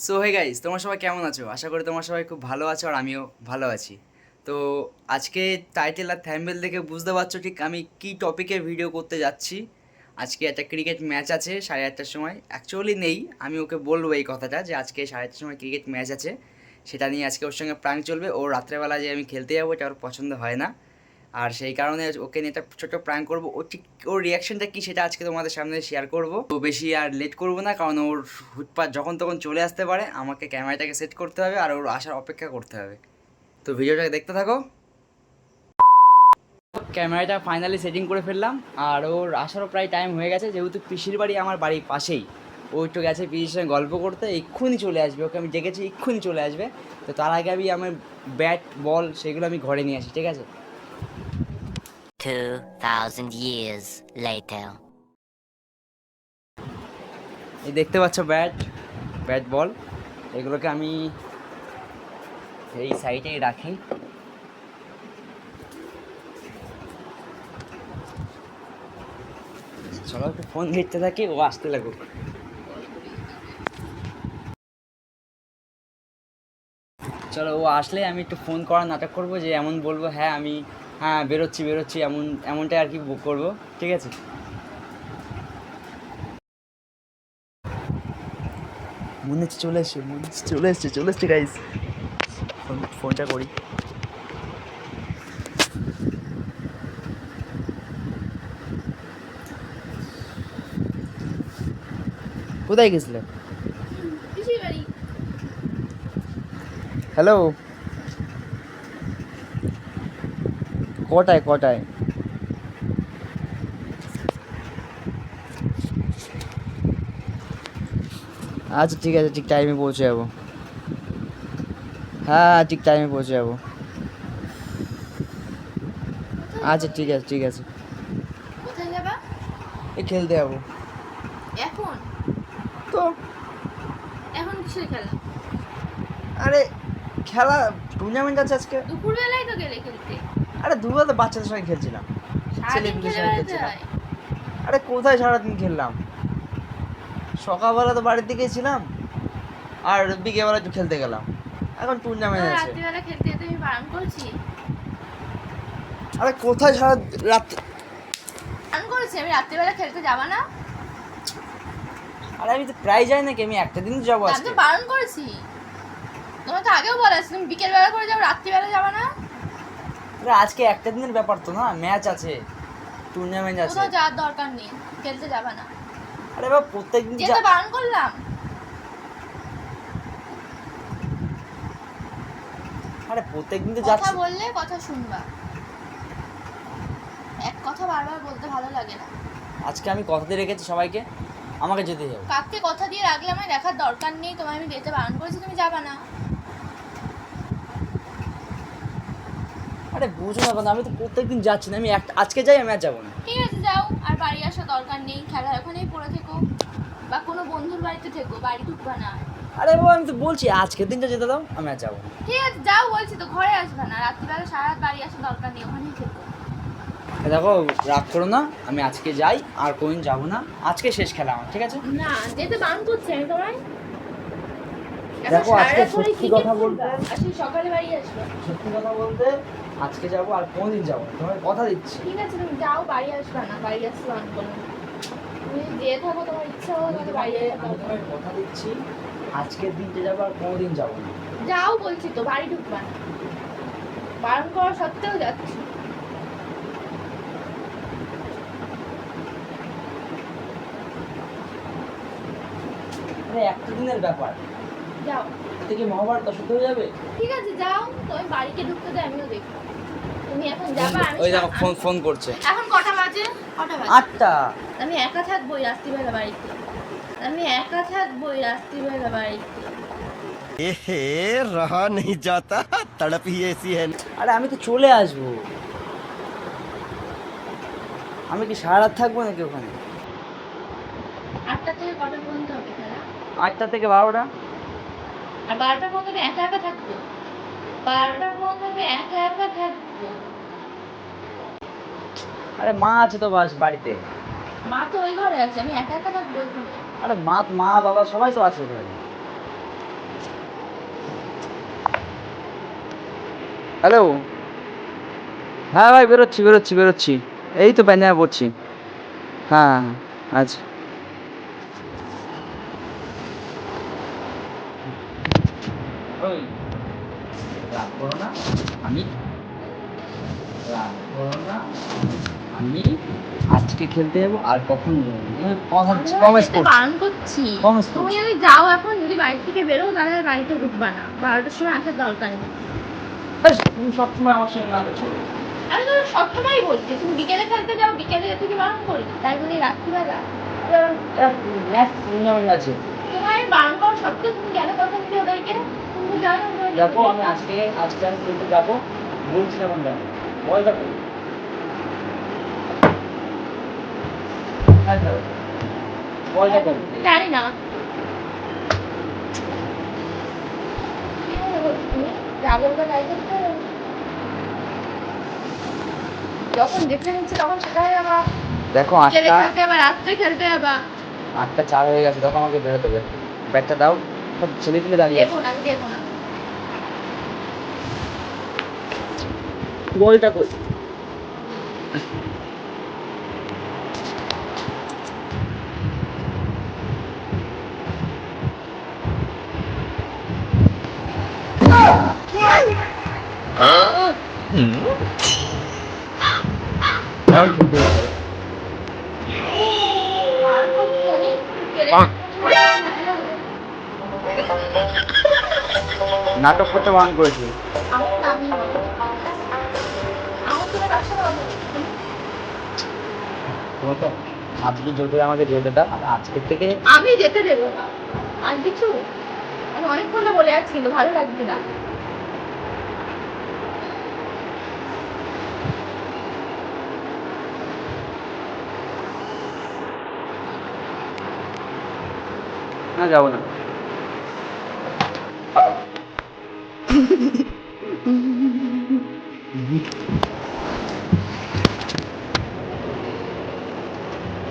So hey guys, তোমরা সবাই কেমন আছো? আশা করি তোমরা সবাই খুব ভালো আছো আর আমিও ভালো আছি। তো আজকে টাইটেল আর থ্যাম্বনেল দেখে বুঝতে পারছো ঠিক আমি কি টপিকে ভিডিও করতে যাচ্ছি। আজকে একটা ক্রিকেট ম্যাচ আছে 8:30টার সময়। অ্যাকচুয়ালি নেই, আমি ওকে বলবো এই কথাটা যে আজকে 8:30টার সময় ক্রিকেট ম্যাচ আছে, সেটা নিয়ে আজকে ওর সঙ্গে প্র্যাঙ্ক চলবে। ওর রাত্রেবেলা যে আমি খেলতে যাবো এটা ওর পছন্দ হয় না, আর সেই কারণে ওকে নিয়ে একটা ছোটো প্র্যাঙ্ক করবো। ও ঠিক ওর রিয়াকশনটা কী সেটা আজকে তোমাদের সামনে শেয়ার করবো। তো বেশি আর লেট করবো না, কারণ ওর হুটপাট যখন তখন চলে আসতে পারে, আমাকে ক্যামেরাটাকে সেট করতে হবে আর ওর আসার অপেক্ষা করতে হবে। তো ভিডিওটাকে দেখতে থাকো। ক্যামেরাটা ফাইনালি সেটিং করে ফেললাম, আর ওর আসারও প্রায় টাইম হয়ে গেছে, যেহেতু পিসির বাড়ি আমার বাড়ির পাশেই। ও একটু গেছে পিসির সঙ্গে গল্প করতে, এক্ষুনি চলে আসবে। ওকে আমি ডেকেছি, এক্ষুনি চলে আসবে। তো তার আগে আমি আমার ব্যাট বল সেগুলো আমি ঘরে নিয়ে আসি, ঠিক আছে? 2000 years later. এই দেখতে পাচ্ছ ব্যাট বল, এগুলোকে আমি এই সাইডেই রাখি। চলো একটু ফোন ঘিরতে থাকি, ও আসতে লাগুক। চলো ও আসলে আমি একটু ফোন করার নাটক করবো, যে এমন বলবো হ্যাঁ আমি হ্যাঁ বেরোচ্ছি এমনটাই আর কি করবো, ঠিক আছে? মনে হচ্ছে চলে এসছে গাইস। ফোনটা করি। কোথায় গেছিলে? হ্যালো, কটায়? আচ্ছা ঠিক আছে, ঠিক টাইমে পৌঁছে যাবো। হ্যাঁ ঠিক টাইমে পৌঁছে যাবো। আচ্ছা ঠিক আছে। কোথায় যাবা? এই খেলতে যাবো। এখন? তো এখন কিসের খেলা? আরে খেলা টুর্নামেন্ট আছে আজকে। দুপুরবেলায় তো গেলে খেলতে। আরে দুপুরে তো বাচ্চাদের সঙ্গে খেলছিলাম, সারাদিন ছেলেপুলের খেলে সঙ্গে বেড়াতে খেলছিলাম। হয়। আরে কোথায় সারাদিন খেললাম? সকালবেলা তো বাড়ির দিকেই ছিলাম, আর বিকেলবেলা একটু খেলতে গেলাম। এখন টুর্নামেন্ট আছে। রাত্রিবেলা খেলতে যেতে আমি বারণ করছি? আরে কোথায় সারা রাত? বারণ করেছি আমি রাত্রিবেলা খেলতে যাবা না? আরে আমি তো প্রায় যাই নাকি, আমি একটা দিন যাবো আমি আজকে। তো বারণ করেছি। তোমাকে আগেও বলা আছে তুমি বিকেলবেলা করে যাও, রাত্রিবেলা যাবা না? আরে আজকে একটা দিনের ব্যাপার তো না, ম্যাচ আছে, টুর্নামেন্ট আছে। কোথাও যাওয়ার দরকার নেই, খেলতে যাবা না। আরে বাবা প্রত্যেকদিন যেতে বারণ করলাম। আরে প্রত্যেকদিন তো কথা যাচ্ছি। বললে কথা শুনবা, এক কথা বারবার বলতে ভালো লাগে না। আজকে আমি কথা দিয়ে রেখেছি সবাইকে, আমাকে যেতে হবে। কাককে কথা দিয়ে রাখলে আমায় দেখার দরকার নেই, তোমায় আমি যেতে বারণ করেছি, তুমি যাবা না। আরে বুঝো না কেন, আমি তো প্রত্যেকদিন যাচ্ছি না, আমি আজকে যাই, আমি আর যাবো না। ঠিক আছে যাও, আর বাড়ি আসার দরকার নেই, খেলা ওখানেই পড়ে থেকো বা কোনো বন্ধুর বাড়িতে থেকো, বাড়ি ঢুকবা না। আরে বাবা আমি তো বলছি আজকের দিনটা যেতে দাও, আমি আর যাবো না। ঠিক আছে যাও বলছি তো, ঘরে আসবে না, রাত্রিবেলা সারা রাত বাড়ি আসার দরকার নেই, ওখানেই থেকো। দেখো রাগ করো না, আমি আজকে যাই, আর কোনদিন যাবো না। আজকে শেষ খেলা আমার, ঠিক আছে? না যেতে বারণ করছি আমি তোমায়। দেখো আজকে সত্যি কথা বলতে, আজকে সকালে বাড়ি আসবে। সত্যি কথা বলতে আজকে যাবো, আর কোনদিন যাবো না, তোমার কথা দিচ্ছি। ঠিক আছে তুমি যাও, বাড়ি আসবে না, বাড়ি আসতে বারণ করলাম। তুমি যেয়ে থাকো, তোমার ইচ্ছা হলো আমি তাহলে বাড়ি তোমাকে আসবে। কথা দিচ্ছি, আজকের দিনটা যাবো, আর কোনদিন যাবো না। যাও বলছি তো, বাড়ি ঢুকবা না, বারণ করা সত্ত্বেও যাচ্ছি। আরে একটা দিনের ব্যাপার, যাও। এতে কি মহাভারত অশুদ্ধ হয়ে যাবে? ঠিক আছে যাও, তুমি বাড়িতে ঢুকতে দে, আমিও দেখবো। তুমি এখন যাবা, আমি ওই দেখো ফোন করছে। এখন কটা বাজে? 8টা। আমি একা থাকবোই রাত্রিবেলা বাড়িতে, আমি একা থাকবোই রাত্রিবেলা বাড়িতে। এহে रहा नहीं जाता तड़प ही ऐसी है। আরে আমি তো চলে আসবো, আমি কি সারা রাত থাকবো নাকি ওখানে? 8টা থেকে কটা পর্যন্ত হবে খেলা? 8টা থেকে 12টা। আর 12টার পর্যন্ত আমি একা একা থাকবো? 12টা পর্যন্ত আমি একা একা থাকবো। আরে মা আছে তো বাস বাড়িতে। মা তো ওই ঘরে আছে, আমি একা একা থাকবো ওই ঘরে। আরে মা বাবা সবাই তো আছে ঘরে। হ্যালো, হ্যাঁ ভাই বেরোচ্ছি, এই তো পাঞ্জাবে পড়ছি। হ্যাঁ আচ্ছা। ওই রাগ করো না, আমি রাগ করো না, আমি আজকে খেলতে যাবো আর কখন প্রমিস যেতে করছি। বারণ করছি। Promise তুমি করছি। যদি যাও এখন, যদি বাড়ি থেকে বেরো তাহলে আর বাড়িতে ঢুকবা না, 12টার সময় আসার দরকার নেই। তুমি সবসময় আমার সঙ্গে না করছো। আমি তো সবসময় বলছি তুমি বিকেলে খেলতে যাও, বিকেলে যেতে কি বারণ করি? তাই বলি রাত্রিবেলা আছে তোমার আমি বারণ করা সত্ত্বেও তুমি কেন কথা দিলে ওদেরকে? তুমি তো জানো ওরা দেখো, যেতে আমি আজকে আমি খেলতে যাবো বলছি এখন যাবো, বল দেখো। হ্যাঁ যাবো, বল দেখো। জানি না। তুমি যা বলবে তাই করতে হবে। যখন যেখানে নিচ্ছে তখন সেখানে যাবা, দেখো বিকেলে 8টা খেলতে যাবা, রাত্রে খেলতে যাবা। 8টা 4 হয়ে গেছে, তখন আমাকে বেরোতে হবে। ব্যাগটা দাও, সব ছেলে পেলে দাঁড়িয়ে আছে। দেখো না, দেখো না। বলটা কই? আর করতে জানি, বিকেলে নাটক করতে বারণ করেছি। আমার তো আমি বলবো। আমার তো কাছে বলবো। তোমার তো আজকে যদি আমাকে যেতে দাও, আর আজকের থেকে আমি যেতে দেবো না। আর কিছু আমি অনেকক্ষণ ধরে বলে যাচ্ছি, কিন্তু ভালো লাগছে না। না যাবো না।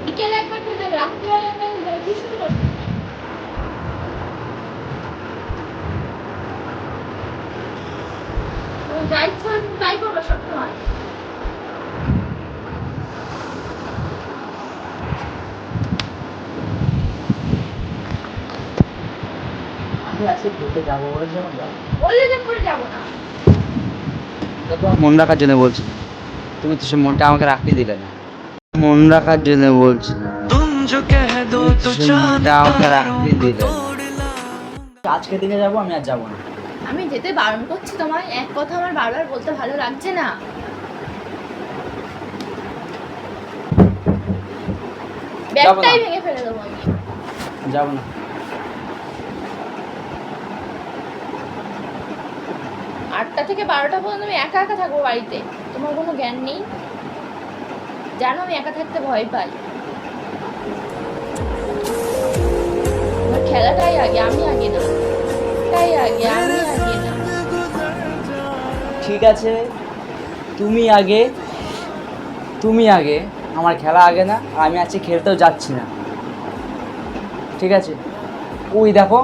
বিকেলে একবার খেলতে হবে, রাত্রিবেলা একবার খেলতে হবে, কি শুরু করবে? তুমি যা ইচ্ছা হয় তুমি তাই করবে সবসময়। আমি আজকে খেলতে যাবো বলেছি, আমার যাবো। বললে যে করে যাবো না। মন রাখার জন্য বলছি, তুমি তো সে মনটা আমাকে রাখতে দিলে না। মন রাখার জন্য বলছি, তুমি তো সে মনটা আমাকে রাখতে দিলে না। আজকে দিনে যাবো, আমি আর যাবো না। আমি যেতে বারণ করছি তোমায়, এক কথা আমার বারবার বলতে ভালো লাগছে না। যাবো না। ব্যাগটাই ভেঙে ফেলে দেবো আমি। যাবো না। 8টা থেকে 12টা পর্যন্ত আমি একা একা থাকবো বাড়িতে, তোমার কোনো জ্ঞান নেই? জানো আমি একা থাকতে ভয় পাই। আমার খেলাটাই আগে, আমি আগে না। তাই আগে, আমি আগে না। ঠিক আছে, তুমি আগে, আমার খেলা আগে না, আর আমি আজকে খেলতেও যাচ্ছি না। ঠিক আছে, ওই দেখো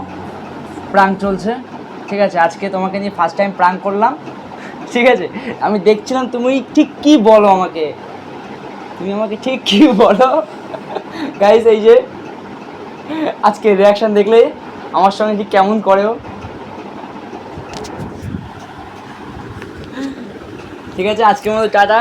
প্রাঙ্ক চলছে। ঠিক আছে, আজকে তোমাকে নিয়ে ফার্স্ট টাইম প্রাঙ্ক করলাম। ঠিক আছে, আমি দেখছিলাম তুমি ঠিক কি বলো আমাকে, তুমি আমাকে ঠিক কি বলো। গাইস, এই যে আজকে রিয়াকশন দেখলে আমার সঙ্গে ঠিক কেমন করেও। ঠিক আছে, আজকের মতো টাটা।